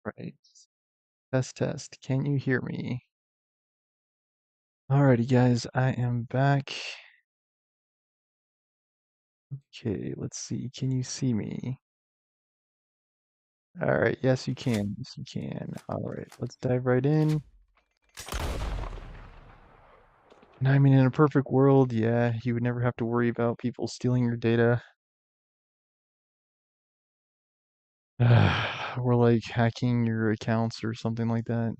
Right. Test, test. Can you hear me? Alrighty, guys, I am back. Okay, let's see. Can you see me? Alright, yes, you can. Yes, you can. Alright, let's dive right in. And I mean, in a perfect world, yeah, you would never have to worry about people stealing your data. Or like hacking your accounts or something like that.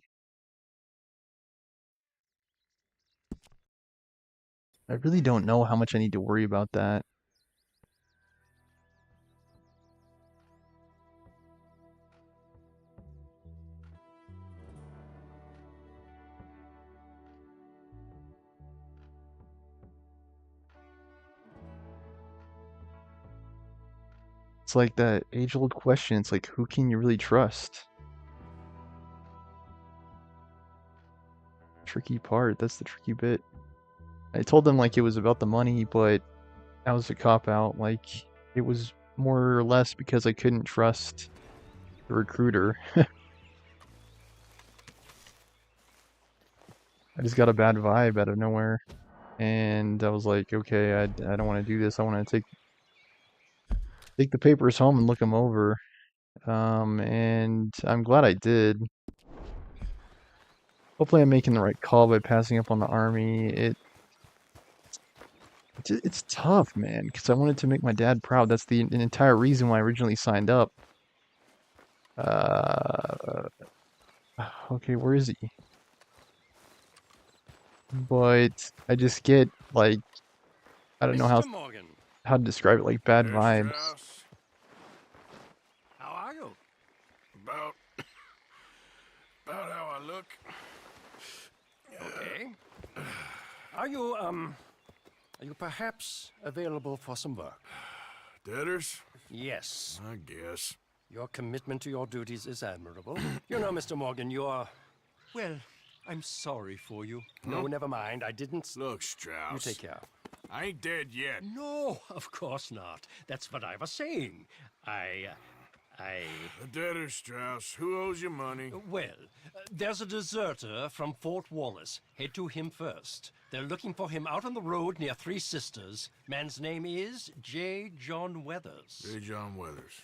I really don't know how much I need to worry about that. It's like that age-old question. It's like, who can you really trust? Tricky part. That's the tricky bit. I told them like it was about the money, but that was a cop out. Like it was more or less because I couldn't trust the recruiter. I just got a bad vibe out of nowhere, and I was like, okay, I don't want to do this. I want to take the papers home and look them over. And I'm glad I did. Hopefully, I'm making the right call by passing up on the army. It's tough, man, because I wanted to make my dad proud. That's the an entire reason why I originally signed up. Uh, okay, where is he? But I just get like I don't know Mr. Morgan. how to describe it, like bad There, vibes. Strauss. How are you? About, about how I look. Okay. Are you perhaps available for some work? Debtors? Yes. I guess. Your commitment to your duties is admirable. You know, Mr. Morgan, you're... Well, I'm sorry for you. No, never mind. I didn't... Look, You Strauss. take care. I ain't dead yet. No, of course not. That's what I was saying. I... The debtors, Strauss. Who owes you money? Well, there's a deserter from Fort Wallace. Head to him first. They're looking for him out on the road near Three Sisters. Man's name is J. John Weathers. J. John Weathers.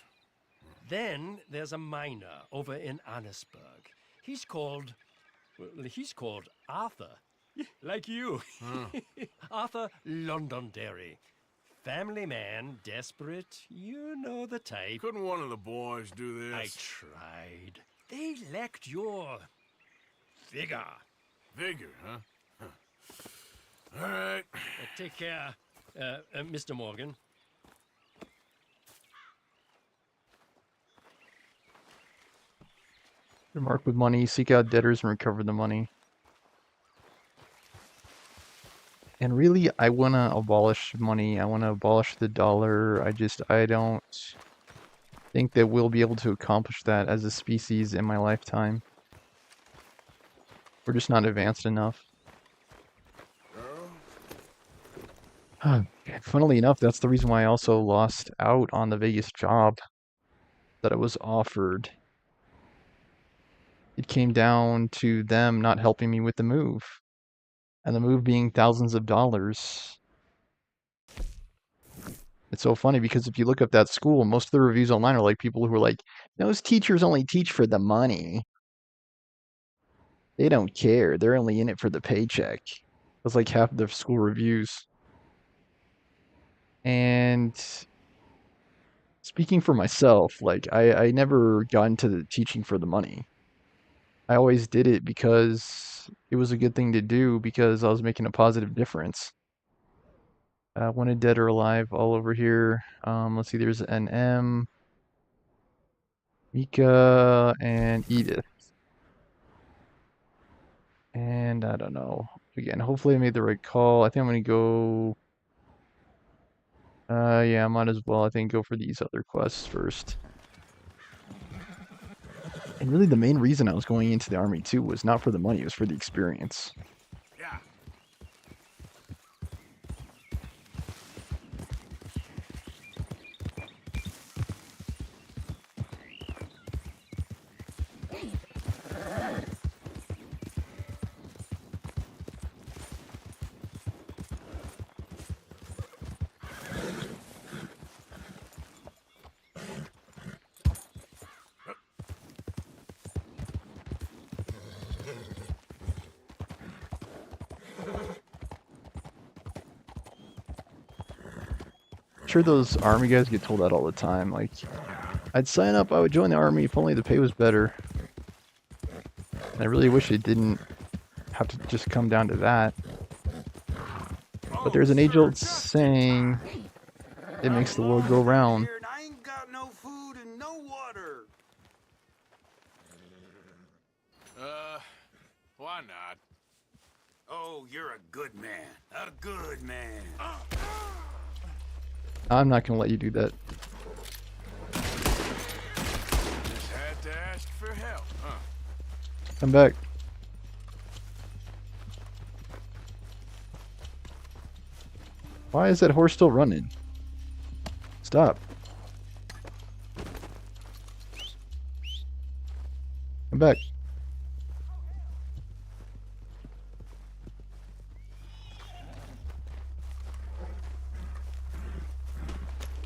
Then there's a miner over in Annisburg. He's called Arthur. Like you. Arthur Londonderry. Family man, desperate, you know the type. Couldn't one of the boys do this? I tried. They lacked your vigor. Vigor, huh? All right. Take care, Mr. Morgan. Mark with money, seek out debtors and recover the money. And really, I want to abolish money. I want to abolish the dollar. I don't think that we'll be able to accomplish that as a species in my lifetime. We're just not advanced enough. Funnily enough, that's the reason why I also lost out on the Vegas job that I was offered. It came down to them not helping me with the move, and the move being thousands of dollars. It's so funny because if you look up that school, most of the reviews online are like people who are like, those teachers only teach for the money. They don't care. They're only in it for the paycheck. That's like half of the school reviews. And speaking for myself, like I never got into the teaching for the money. I always did it because it was a good thing to do because I was making a positive difference. Wanted dead or alive all over here. Let's see, there's an M, Mika, and Edith. And I don't know. Again, hopefully I made the right call. I think I'm gonna go. Yeah, I might as well. I think go for these other quests first. And really, the main reason I was going into the army too was not for the money; it was for the experience. Yeah. sure those army guys get told that all the time. Like, I'd sign up, I would join the army if only the pay was better. And I really wish it didn't have to just come down to that. But there's an age-old saying, it makes the world go round. I ain't got no food and no water. Why not? Oh, you're a good man. A good man. I'm not gonna let you do that. Just had to ask for help, huh? Come back. Why is that horse still running? Stop. Come back.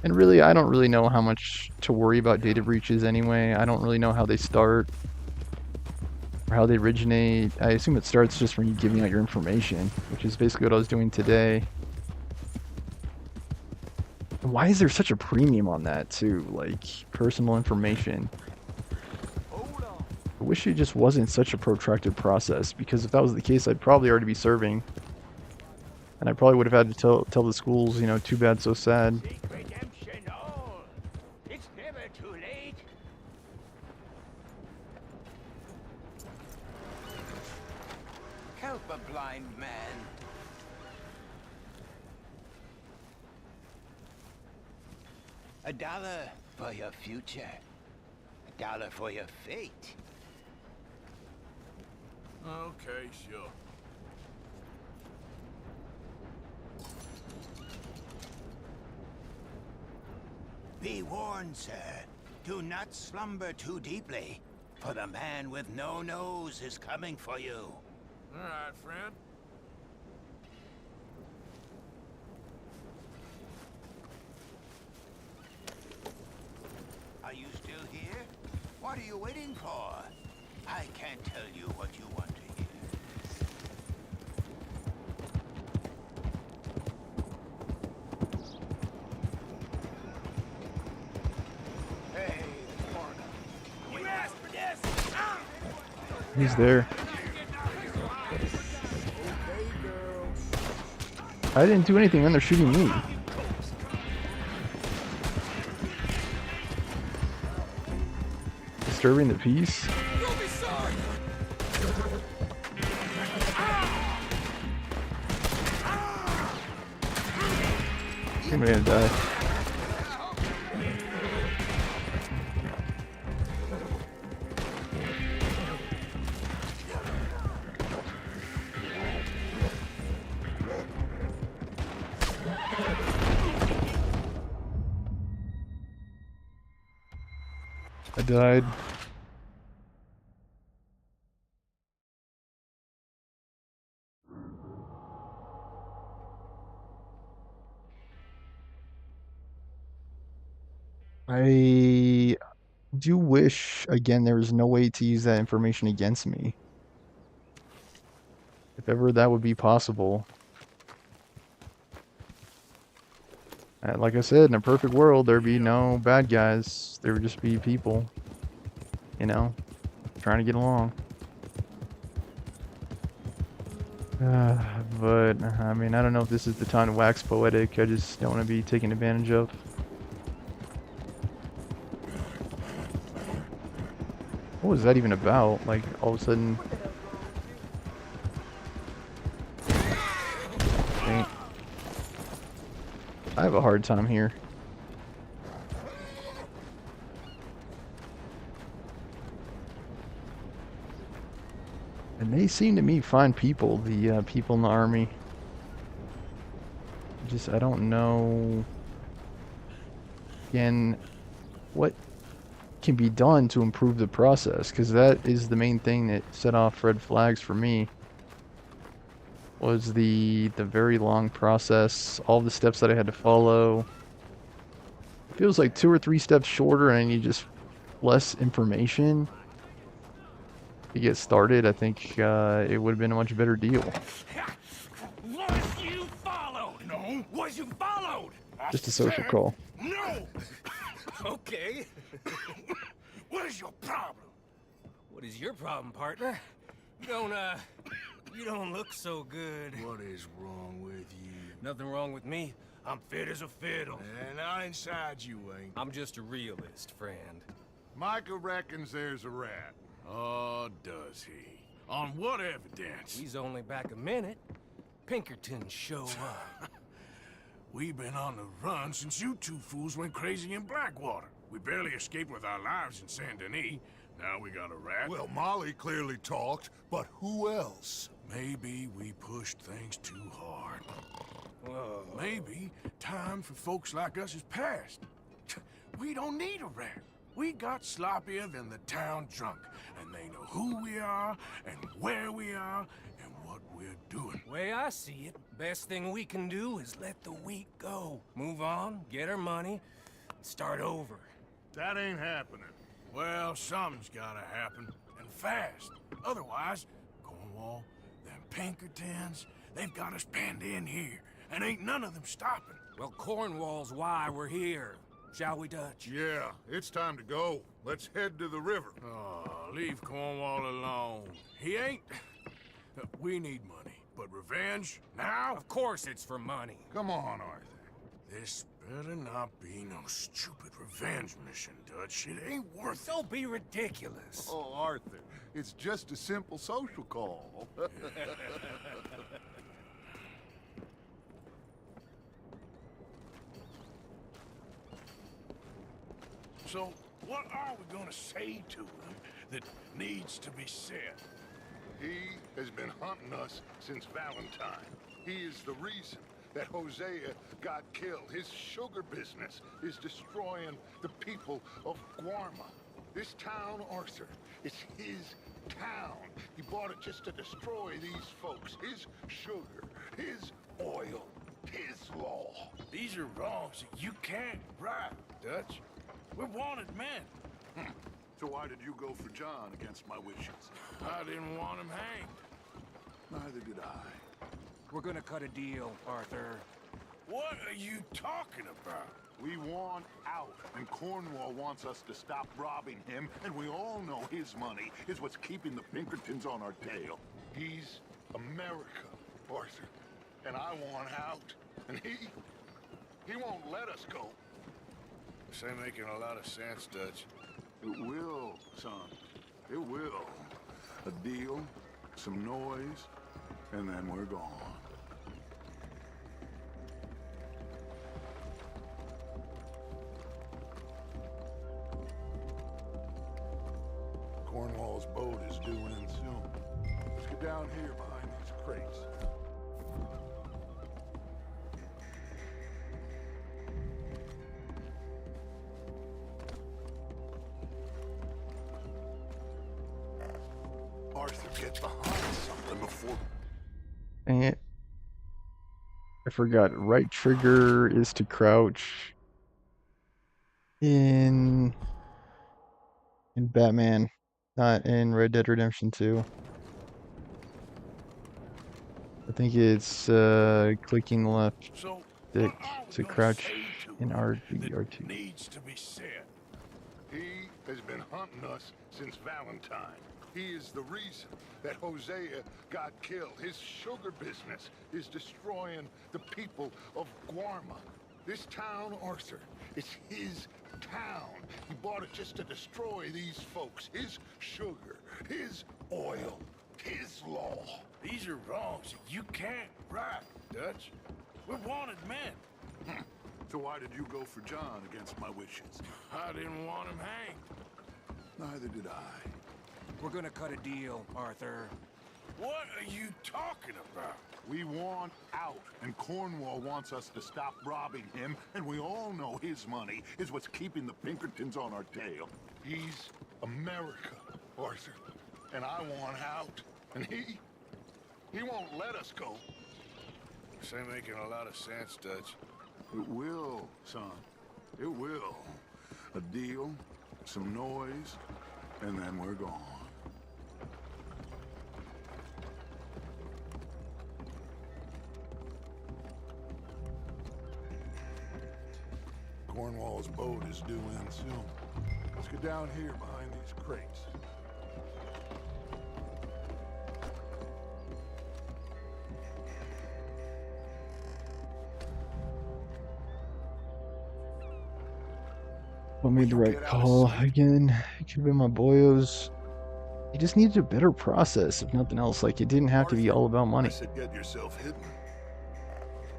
And really, I don't really know how much to worry about data breaches anyway. I don't really know how they start or how they originate. I assume it starts just when you give me out your information, which is basically what I was doing today. And why is there such a premium on that too? Like, personal information. I wish it just wasn't such a protracted process, because if that was the case, I'd probably already be serving. And I probably would have had to tell the schools, you know, too bad, so sad. It's never too late. Help a blind man. $1 for your future. $1 for your fate. Okay, sure. Be warned, sir. Do not slumber too deeply, for the man with no nose is coming for you. All right, friend. Are you still here? What are you waiting for? I can't tell you what you want to hear. Hey, Varna. You asked for this! He's there. I didn't do anything, then they're shooting me. Disturbing the peace? I'm gonna die. I died. I do wish, again, there was no way to use that information against me. If ever that would be possible. Like I said, in a perfect world, there'd be no bad guys. There would just be people, you know, trying to get along. But, I mean, I don't know if this is the time to wax poetic. I just don't want to be taken advantage of. What was that even about? Like, all of a sudden... Dang. I have a hard time here. And they seem to me fine people, the people in the army. Just, I don't know... Again, what can be done to improve the process, because that is the main thing that set off red flags for me, was the very long process, all the steps that I had to follow. It feels like 2 or 3 steps shorter and I need just less information to get started. I think it would have been a much better deal. Was you followed? No. Was you followed? Just a social call. No! Okay. What is your problem? What is your problem, partner? You don't look so good. What is wrong with you? Nothing wrong with me. I'm fit as a fiddle. And not inside you ain't. I'm just a realist, friend. Micah reckons there's a rat. Oh, does he? On what evidence? He's only back a minute. Pinkerton show up. We've been on the run since you two fools went crazy in Blackwater. We barely escaped with our lives in Saint Denis. Now we got a rat. Well, Molly clearly talked, but who else? Maybe we pushed things too hard. Whoa. Maybe time for folks like us is past. We don't need a rat. We got sloppier than the town drunk, and they know who we are, and where we are, and what we're doing. Way I see it, best thing we can do is let the week go. Move on, get our money, start over. That ain't happening. Well, something's gotta happen, and fast. Otherwise, Cornwall, them Pinkertons, they've got us penned in here, and ain't none of them stopping. Well, Cornwall's why we're here. Shall we, Dutch? Yeah, it's time to go. Let's head to the river. Oh, leave Cornwall alone. He ain't... We need money, but revenge, now? Of course it's for money. Come on, Arthur. This better not be no stupid revenge mission, Dutch. It ain't worth it. Don't be ridiculous. Oh, Arthur, it's just a simple social call. So, what are we gonna say to him that needs to be said? He has been hunting us since Valentine. He is the reason that Hosea got killed. His sugar business is destroying the people of Guarma. This town, Arthur, is his town. He bought it just to destroy these folks. His sugar, his oil, his law. These are wrongs that you can't right, Dutch. We're wanted men. So why did you go for John against my wishes? I didn't want him hanged. Neither did I. We're gonna cut a deal, Arthur. What are you talking about? We want out, and Cornwall wants us to stop robbing him, and we all know his money is what's keeping the Pinkertons on our tail. He's America, Arthur, and I want out, and he won't let us go. This ain't making a lot of sense, Dutch. It will, son. It will. A deal, some noise, and then we're gone. Cornwall's boat is due in soon. Let's get down here behind these crates. Arthur, get behind something before... Dang it. I forgot. Right trigger is to crouch in Batman, not in Red Dead Redemption 2. I think it's clicking the left So, stick what are we to gonna crouch say to in him R2. that R2. needs to be said? He has been hunting us since Valentine. He is the reason that Hosea got killed. His sugar business is destroying the people of Guarma. This town, Arthur, is his town. He bought it just to destroy these folks. His sugar, his oil, his law. These are wrongs that you can't right, Dutch. We're wanted men. So why did you go for John against my wishes? I didn't want him hanged. Neither did I. We're gonna cut a deal, Arthur. What are you talking about? We want out, and Cornwall wants us to stop robbing him, and we all know his money is what's keeping the Pinkertons on our tail. He's America, Arthur, and I want out, and he won't let us go. This ain't making a lot of sense, Dutch. It will, son. It will. A deal, some noise, and then we're gone. Cornwall's boat is due in soon. Let's get down here behind these crates. I made the right call again. It could have been my boyos. He just needed a better process, if nothing else. Like, it didn't have to be all about I money. said get yourself hidden.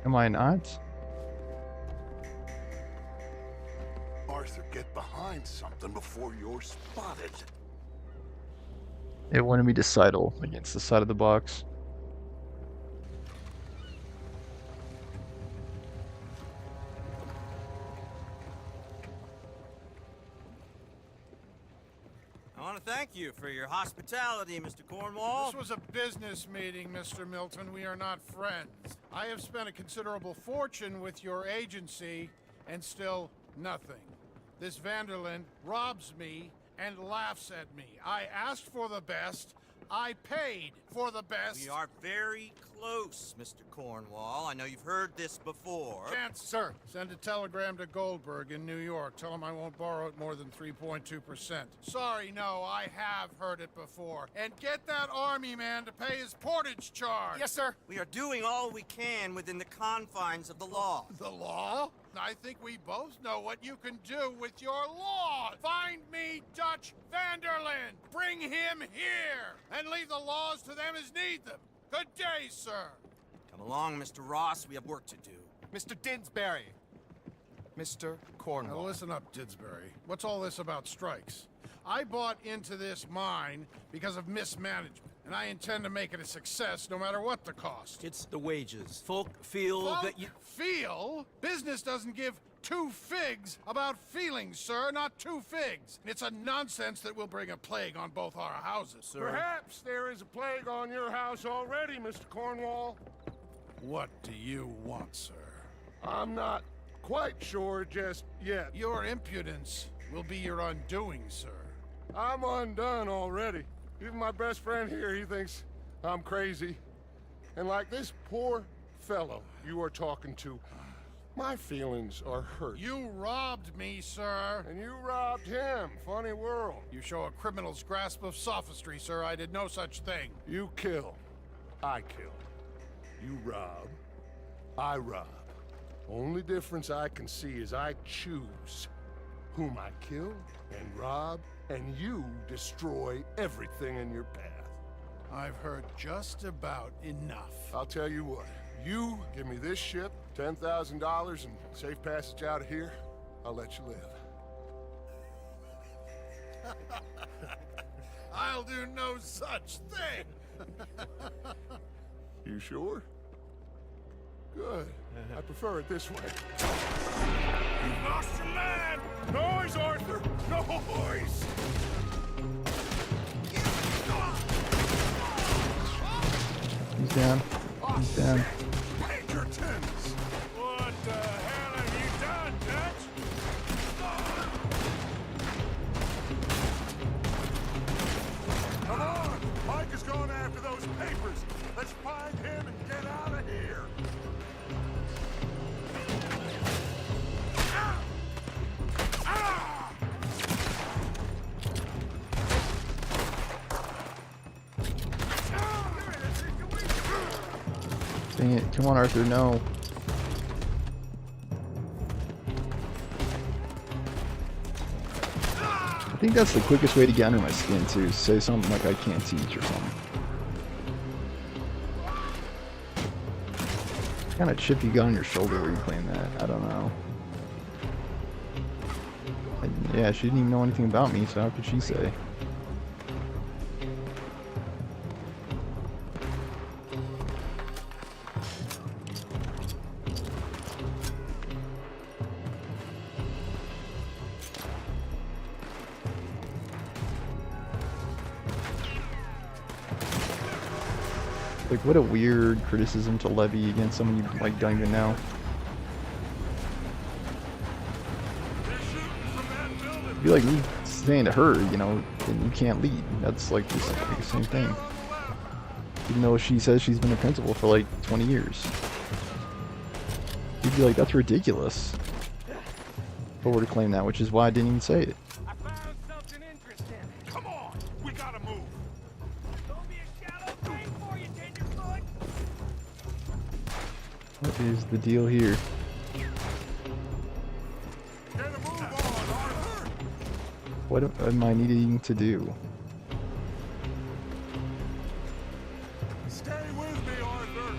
Am I not? Arthur, get behind something before you're spotted. It wanted me to sidle against the side of the box. I want to thank you for your hospitality, Mr. Cornwall. This was a business meeting, Mr. Milton. We are not friends. I have spent a considerable fortune with your agency, and still nothing. This Vanderlyn robs me and laughs at me. I asked for the best. I paid for the best. We are very close, Mr. Cornwall. I know you've heard this before. Chance, sir. Send a telegram to Goldberg in New York. Tell him I won't borrow it more than 3.2%. Sorry, no, I have heard it before. And get that army man to pay his portage charge. Yes, sir. We are doing all we can within the confines of the law. The law? I think we both know what you can do with your law. Find me Dutch Vanderlyn. Bring him here. And leave the laws to them as need them. Good day, sir. Come along, Mr. Ross. We have work to do. Mr. Didsbury. Mr. Now Cornwall. listen up, Didsbury. What's all this about strikes? I bought into this mine because of mismanagement, and I intend to make it a success no matter what the cost. It's the wages. Folk feel Folk that you... feel? Business doesn't give two figs about feelings, sir, not two figs. It's a nonsense that will bring a plague on both our houses. Sir. Perhaps there is a plague on your house already, Mr. Cornwall. What do you want, sir? I'm not quite sure just yet. Your impudence will be your undoing, sir. I'm undone already. Even my best friend here, he thinks I'm crazy. And like this poor fellow you are talking to, my feelings are hurt. You robbed me, sir. And you robbed him. Funny world. You show a criminal's grasp of sophistry, sir. I did no such thing. You kill. I kill. You rob. I rob. Only difference I can see is I choose whom I kill and rob, and you destroy everything in your path. I've heard just about enough. I'll tell you what. You give me this ship, $10,000, and safe passage out of here, I'll let you live. I'll do no such thing. You sure? Good. I prefer it this way. You've lost your man. Noise, Arthur! Noise! He's down. He's down. Pinkertons! What the hell have you done, Dutch? Come on! Mike is going after those papers. Let's find him and get out of here. Dang it. Come on, Arthur. No. I think that's the quickest way to get under my skin, too. Say something like I can't teach or something. What kind of chip you got on your shoulder where you claim that? I don't know. And yeah, she didn't even know anything about me, so how could she say? Like, what a weird criticism to levy against someone you, like, don't even know. It'd be like me saying to her, you know, then you can't lead. That's like the same thing. Even though she says she's been a principal for like 20 years. You'd be like, that's ridiculous. forward to claim that, which is why I didn't even say it. I found something interesting. Come on, we gotta move. Don't be a shallow grave for you, tenderfoot. What is the deal here? Get a move on, Arthur. What am I needing to do? Stay with me, Arthur.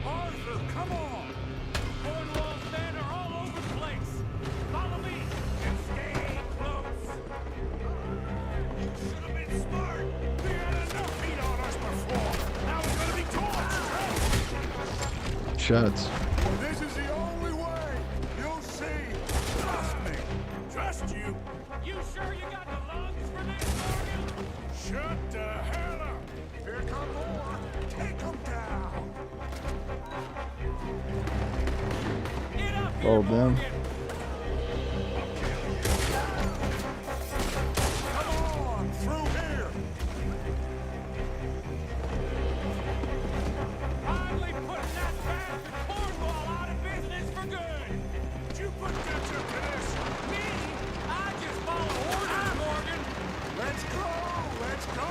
Arthur, come on. Cornwall's men are all over the place. Follow me and stay close. Should have been smart. We had enough meat on us before. Now we're gonna be torched. Shots. This is the only way. You'll see. Trust me. Trust you. You sure you got the lungs for this, Morgan? Shut the hell up. Here come more. Take them down. Get up here, Followed them. Morgan. Come on, through here. Finally putting that bastard Cornwall out of business for good. Did you put ketchup to this? Me? I just follow orders, Morgan. Let's go. Let's go.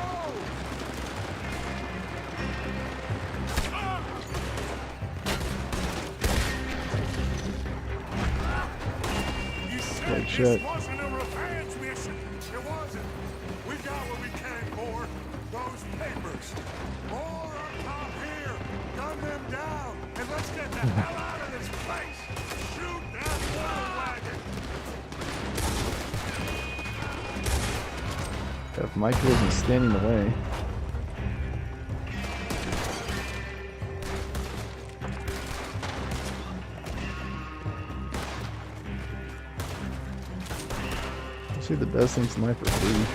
You said Right, this shut. wasn't a revenge mission. It wasn't. We got what we came for. Those papers. More up top here. Gun them down. And let's get the hell out of this place. Shoot that water wagon. If Mike wasn't standing in the way. See, the best thing's tonight for free.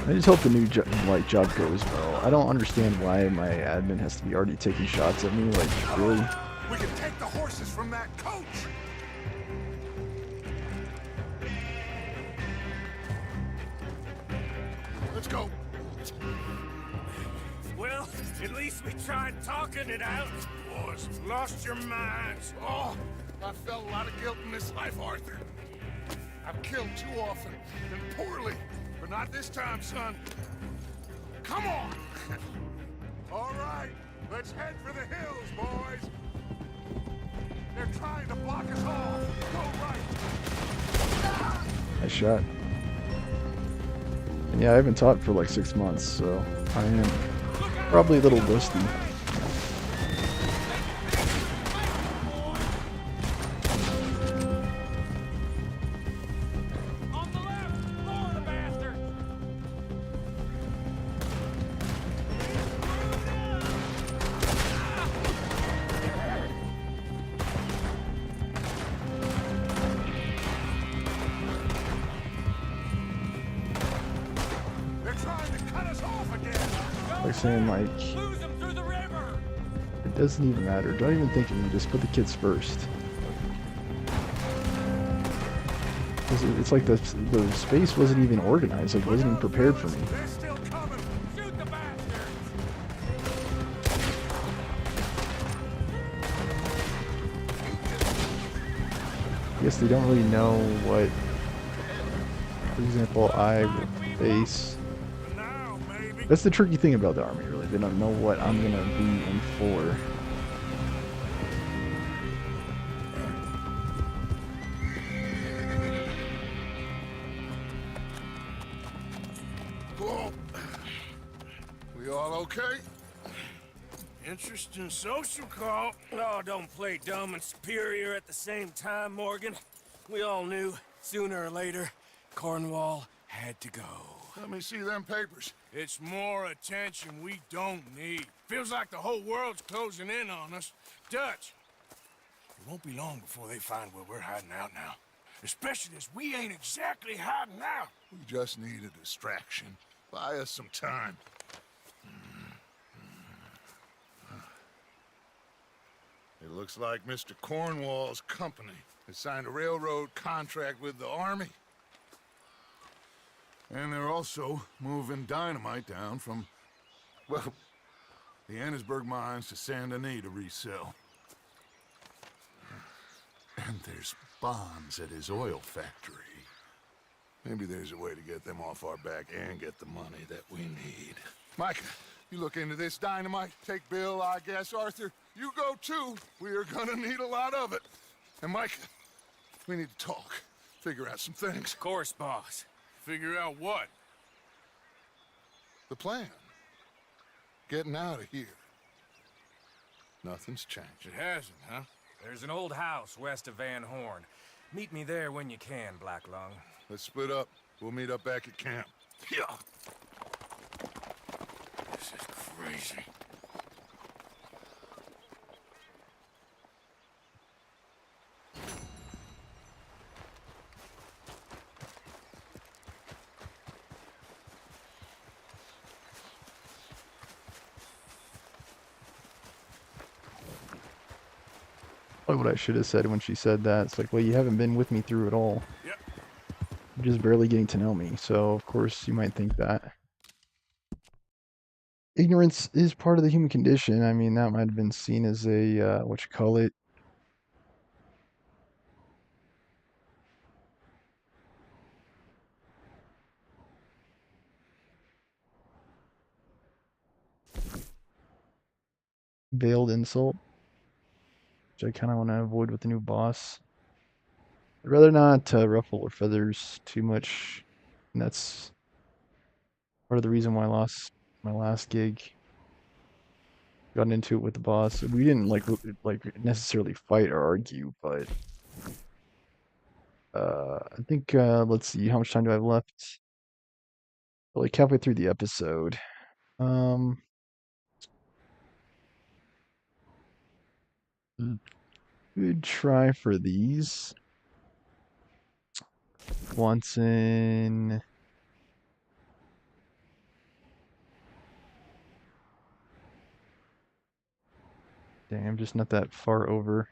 I just hope the new job goes well. I don't understand why my admin has to be already taking shots at me. Like, really? We can take the horses from that coach. Let's go. Well, at least we tried talking it out. Boys, you've lost your minds. Oh, I felt a lot of guilt in this life, Arthur. I've killed too often and poorly, but not this time, son. Come on. All right, let's head for the hills, boys. They're trying to block us off. Go right. Nice shot. And yeah, I haven't taught for like 6 months, so I am probably a little rusty. On the left, lower the bastard. They're trying to cut us off again. Like saying like, Lose them through the river. it doesn't even matter. Don't even think of me. Just put the kids first. 'Cause it's like the space wasn't even organized. Like, wasn't even prepared for me. They're still coming. Shoot the bastards. I guess they don't really know what, for example, I would face. Now, maybe. That's the tricky thing about the army, really. They don't know what I'm gonna be in for. Whoa. We all okay? Interesting social call. Oh, don't play dumb and superior at the same time, Morgan. We all knew, sooner or later, Cornwall had to go. Let me see them papers. It's more attention we don't need. Feels like the whole world's closing in on us. Dutch, it won't be long before they find where we're hiding out now. Especially as we ain't exactly hiding out. We just need a distraction. Buy us some time. It looks like Mr. Cornwall's company has signed a railroad contract with the army. And they're also moving dynamite down from, well, the Annesburg mines to Saint Denis to resell. And there's bombs at his oil factory. Maybe there's a way to get them off our back and get the money that we need. Micah, you look into this dynamite. Take Bill, I guess. Arthur, you go too. We are gonna need a lot of it. And Micah, we need to talk. Figure out some things. Of course, boss. Figure out what? The plan. Getting out of here. Nothing's changed. It hasn't, huh? There's an old house west of Van Horn. Meet me there when you can, Black Lung. Let's split up. We'll meet up back at camp. Yeah. This is crazy. Probably what I should have said when she said that. It's like, well, you haven't been with me through it all. Yep. You're just barely getting to know me, so of course you might think that. Ignorance is part of the human condition. I mean, that might have been seen as a, what you call it, veiled insult, which I kind of want to avoid with the new boss. I'd rather not ruffle her feathers too much, and that's part of the reason why I lost my last gig. Got into it with the boss. We didn't like necessarily fight or argue, but I think let's see, how much time do I have left? Like halfway through the episode. Good try for these. Watson. Dang, I'm just not that far over.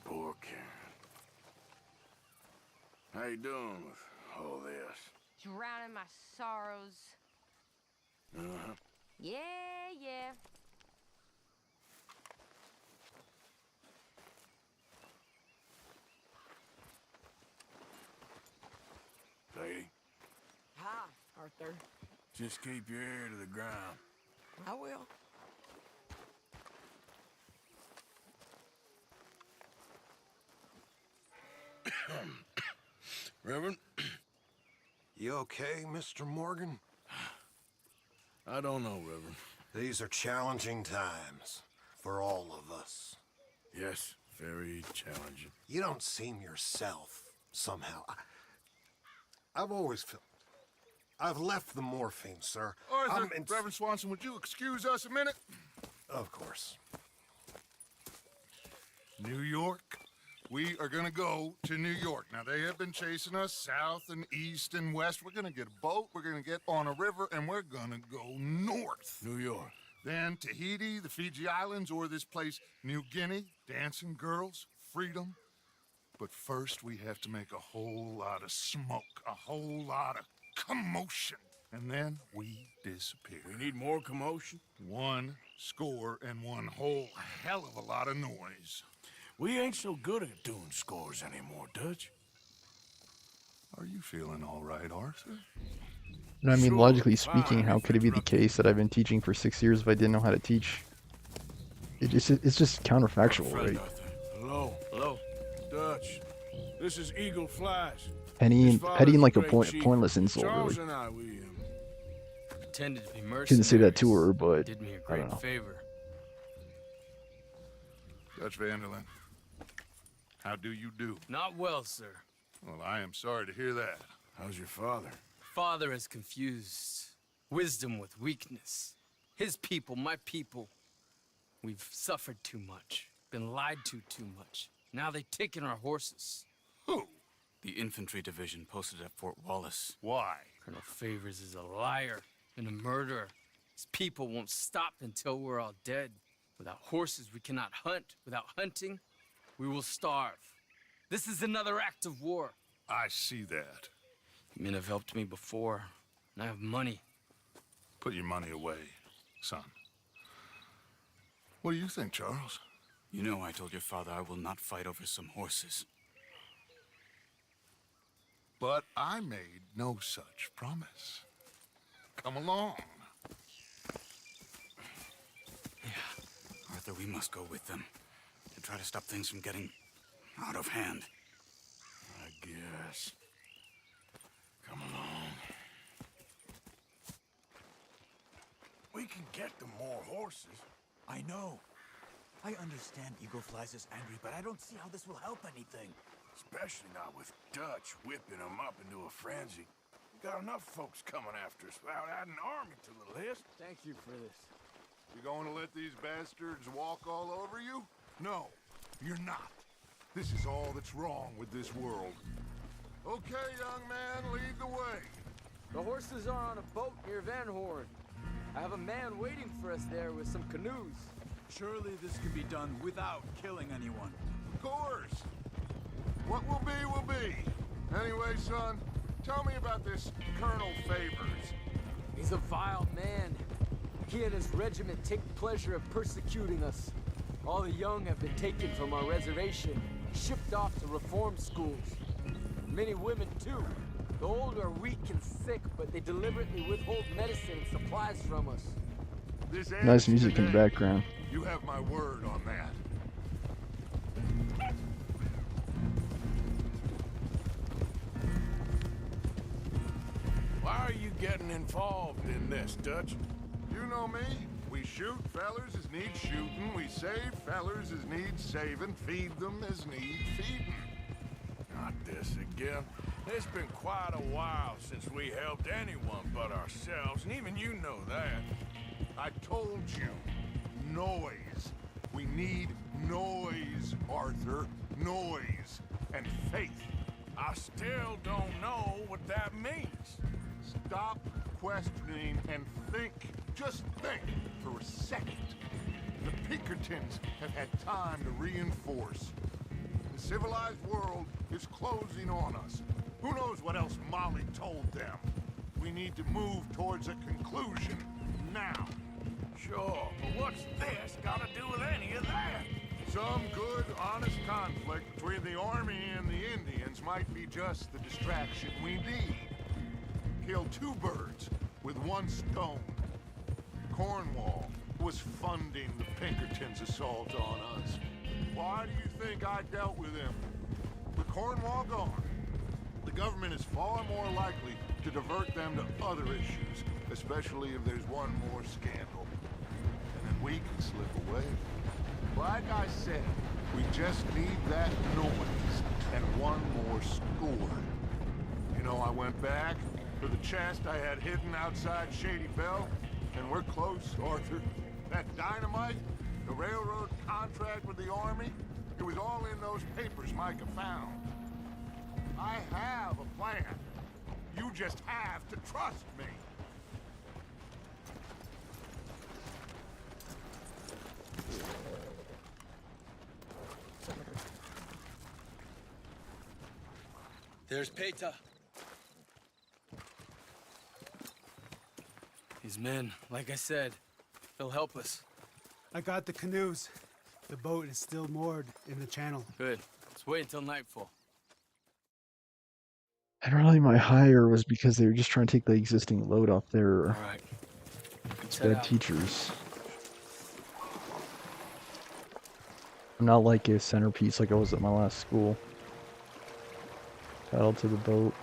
Poor Karen. How you doing with all this? Drowning my sorrows. Uh-huh. Yeah, yeah. Lady, Hi, Arthur. just keep your ear to the ground. I will. Reverend, You okay, Mr. Morgan? I don't know, Reverend. These are challenging times for all of us. Yes, very challenging. You don't seem yourself, somehow. I've always felt... I've left the morphine, sir. Arthur, Reverend Swanson, would you excuse us a minute? Of course. New York. We are gonna go to New York. Now, they have been chasing us south and east and west. We're gonna get a boat, we're gonna get on a river, and we're gonna go north. New York. Then Tahiti, the Fiji Islands, or this place, New Guinea, dancing girls, freedom. But first, we have to make a whole lot of smoke, a whole lot of commotion. And then we disappear. We need more commotion. One score and one whole hell of a lot of noise. We ain't so good at doing scores anymore, Dutch. Are you feeling all right, Arthur? No, I mean, Sure, logically fine, speaking, how if could it it's be the rugby. case that I've been teaching for 6 years if I didn't know how to teach? It's just counterfactual, Friend right? Arthur. Hello, Hello. Dutch. This is Eagle Flies. Petty, His petty father's and a like a great chief. pointless insult, Charles really. and I, we Pretended to be mercenaries. Shouldn't say that to her, but Did me a I don't great know. favor. Dutch Vanderlyn, how do you do? Not well, sir. Well, I am sorry to hear that. How's your father? Father has confused wisdom with weakness. His people, my people. We've suffered too much. Been lied to too much. Now they've taken our horses. Who? The infantry division posted at Fort Wallace. Why? Colonel Favors is a liar and a murderer. His people won't stop until we're all dead. Without horses, we cannot hunt. Without hunting, we will starve. This is another act of war. I see that. Men have helped me before, and I have money. Put your money away, son. What do you think, Charles? You know I told your father I will not fight over some horses. But I made no such promise. Come along. Arthur, we must go with them to try to stop things from getting out of hand. I guess. Come along. We can get them more horses. I know. I understand Eagle Flies is angry, but I don't see how this will help anything. Especially not with Dutch whipping them up into a frenzy. We got enough folks coming after us without adding an army to the list. Thank you for this. You going to let these bastards walk all over you? No, you're not. This is all that's wrong with this world. Okay, young man, lead the way. The horses are on a boat near Van Horn. I have a man waiting for us there with some canoes. Surely this can be done without killing anyone. Of course. What will be, will be. Anyway, son, tell me about this Colonel Favors. He's a vile man. He and his regiment take pleasure in persecuting us. All the young have been taken from our reservation, shipped off to reform schools. Many women, too. The old are weak and sick, but they deliberately withhold medicine and supplies from us. This Nice ends music in the today. background. You have my word on that. Why are you getting involved in this, Dutch? You know me. We shoot fellers as need shooting. We save fellers as need saving. Feed them as need feeding. Not this again. It's been quite a while since we helped anyone but ourselves, and even you know that. I told you. Noise. We need noise, Arthur. Noise. And faith. I still don't know what that means. Stop questioning and think. Just think for a second. The Pinkertons have had time to reinforce. The civilized world is closing on us. Who knows what else Molly told them? We need to move towards a conclusion now. Sure, but what's this got to do with any of that? Some good, honest conflict between the army and the Indians might be just the distraction we need. Kill two birds with one stone. Cornwall was funding the Pinkertons' assault on us. Why do you think I dealt with him? With Cornwall gone, the government is far more likely to divert them to other issues, especially if there's one more scandal. And then we can slip away. Like I said, we just need that noise and one more score. You know, I went back for the chest I had hidden outside Shady Bell, and we're close, Arthur. That dynamite, the railroad contract with the army, it was all in those papers Micah found. I have a plan. You just have to trust me. There's Peta. His men, like I said, they'll help us. I got the canoes. The boat is still moored in the channel. Good. Let's wait until nightfall. And really, my hire was because they were just trying to take the existing load off their Alright. bad teachers. I'm not like a centerpiece like I was at my last school. Paddle to the boat.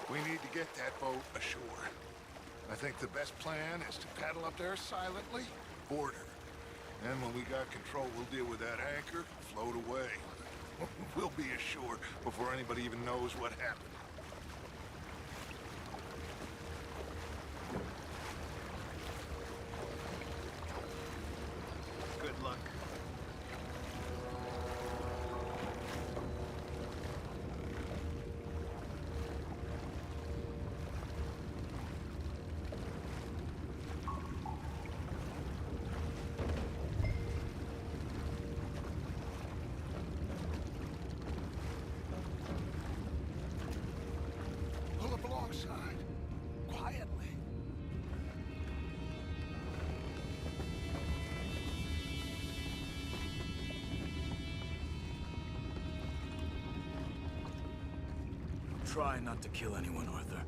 We need to get that boat ashore. I think the best plan is to paddle up there silently, board her. Then when we got control, we'll deal with that anchor, float away. We'll be ashore before anybody even knows what happened. Good luck. Pull up alongside, quietly. Try not to kill anyone, Arthur.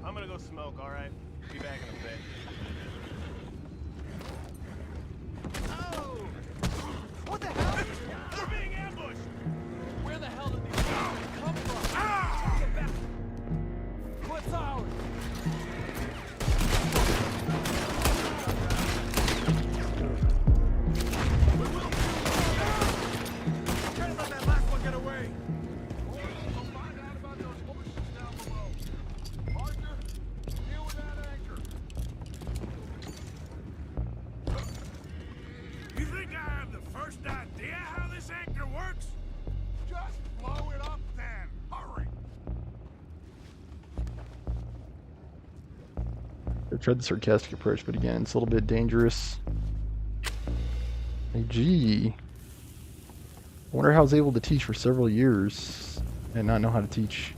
I'm gonna go smoke, alright? Be back in a bit. Oh! What the hell? We're being ambushed! Where the hell did these guys come from? Get back! What's ours? Try to let that last one get away. You think I have the first idea how this anchor works? Just blow it up then. Hurry. I've tried the sarcastic approach, but again, it's a little bit dangerous. Hey, gee. I wonder how I was able to teach for several years and not know how to teach.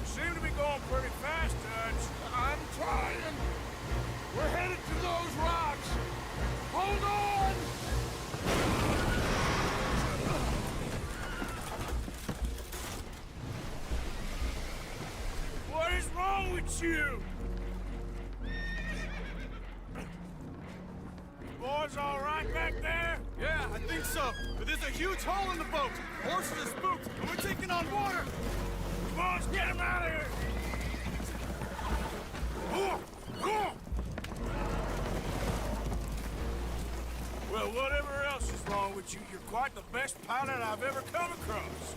Seem to be going pretty fast, Dutch. I'm trying. We're headed to those rocks. Hold on! What is wrong with you? Boys all right back there? Yeah, I think so. But there's a huge hole in the boat. Horses are spooked, and we're taking on water. Boys, get him out of here! Well, whatever else is wrong with you, you're quite the best pilot I've ever come across.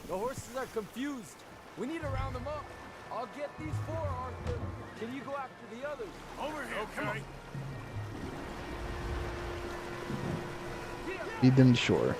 The horses are confused. We need to round them up. I'll get these four, Arthur. Can you go after the others? Over here, okay? Lead them to shore.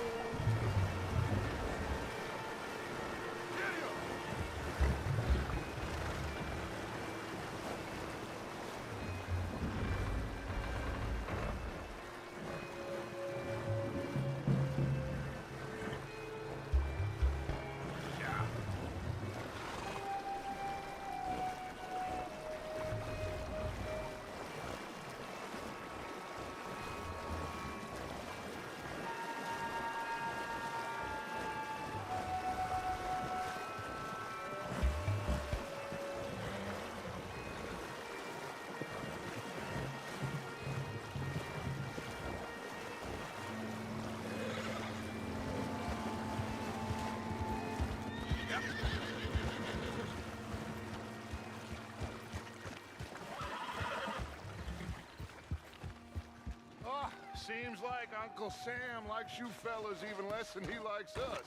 Seems like Uncle Sam likes you fellas even less than he likes us.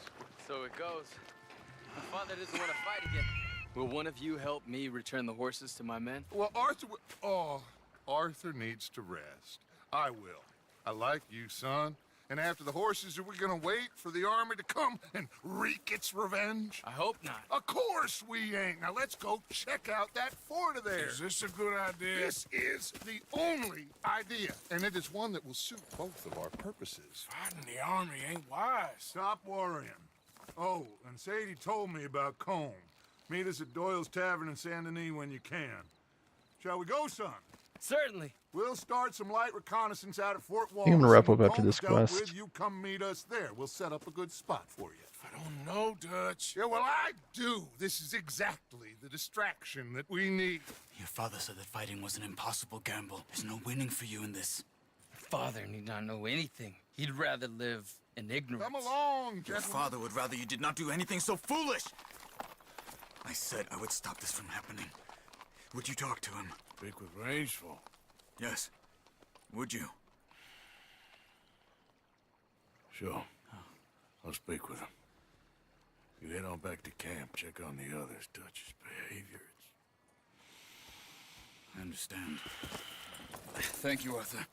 So it goes. My father doesn't want to fight again. Will one of you help me return the horses to my men? Well, Arthur needs to rest. I will. I like you, son, And after the horses, are we gonna wait for the army to come and wreak its revenge? I hope not. Of course we ain't. Now let's go check out that fort of theirs. Is this a good idea? This is the only idea, and it is one that will suit both of our purposes. Fighting the army ain't wise. Stop worrying. Oh, and Sadie told me about Combe. Meet us at Doyle's Tavern in Saint Denis when you can. Shall we go, son? Certainly. We'll start some light reconnaissance out at Fort Wallace. I think I'm gonna wrap and up after when this Comb's dealt quest. with, you come meet us there. We'll set up a good spot for you. I don't know, Dutch. Yeah, well, I do. This is exactly the distraction that we need. Your father said that fighting was an impossible gamble. There's no winning for you in this. Father need not know anything. He'd rather live in ignorance. Come along, Your gentlemen. father would rather you did not do anything so foolish. I said I would stop this from happening. Would you talk to him? Speak with Rangeful. Yes. Would you? Sure. I'll speak with him. You head on back to camp, check on the others, Dutch's behavior. I understand. Thank you, Arthur.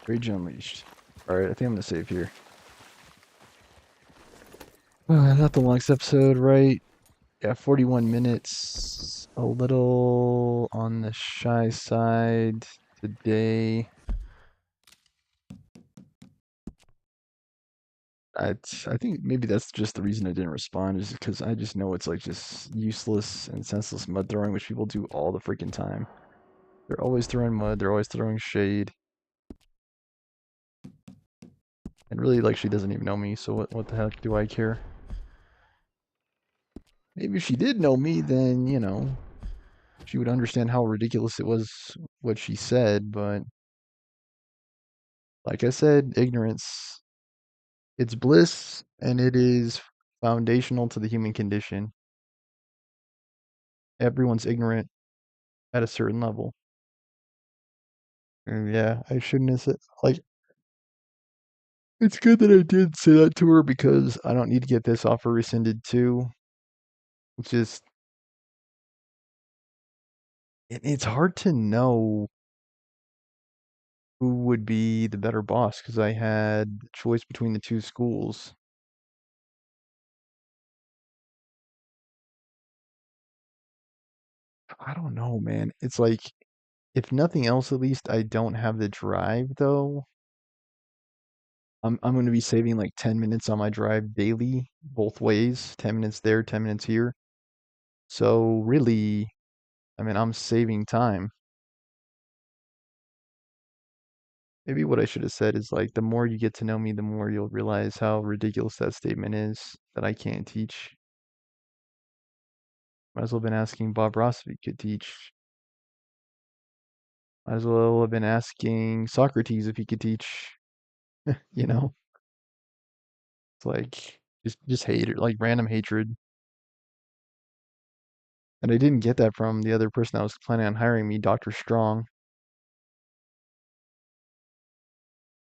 Rage Unleashed. Alright, I think I'm gonna save here. Not the longest episode, right? Yeah, 41 minutes. A little on the shy side today. I think maybe that's just the reason I didn't respond, is because I just know it's like just useless and senseless mud throwing, which people do all the freaking time. They're always throwing mud, they're always throwing shade. And really, like, she doesn't even know me, so what the heck do I care? Maybe if she did know me, then, you know, she would understand how ridiculous it was what she said, but like I said, ignorance, it's bliss, and it is foundational to the human condition. Everyone's ignorant at a certain level. And yeah, I shouldn't have said, like, it's good that I did say that to her because I don't need to get this offer rescinded too. It's just, it's hard to know who would be the better boss because I had a choice between the two schools. I don't know, man. It's like, if nothing else, at least I don't have the drive though. I'm going to be saving like 10 minutes on my drive daily, both ways. 10 minutes there, 10 minutes here. So really, I mean, I'm saving time. Maybe what I should have said is like, the more you get to know me, the more you'll realize how ridiculous that statement is, that I can't teach. Might as well have been asking Bob Ross if he could teach. Might as well have been asking Socrates if he could teach. You know? It's like, just hate, like random hatred. And I didn't get that from the other person that was planning on hiring me, Dr. Strong.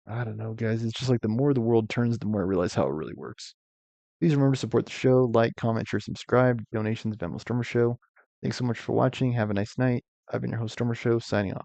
I don't know, guys. It's just like the more the world turns, the more I realize how it really works. Please remember to support the show, like, comment, share, subscribe. Donations, Venmo Stormer Show. Thanks so much for watching. Have a nice night. I've been your host, Stormer Show, signing off.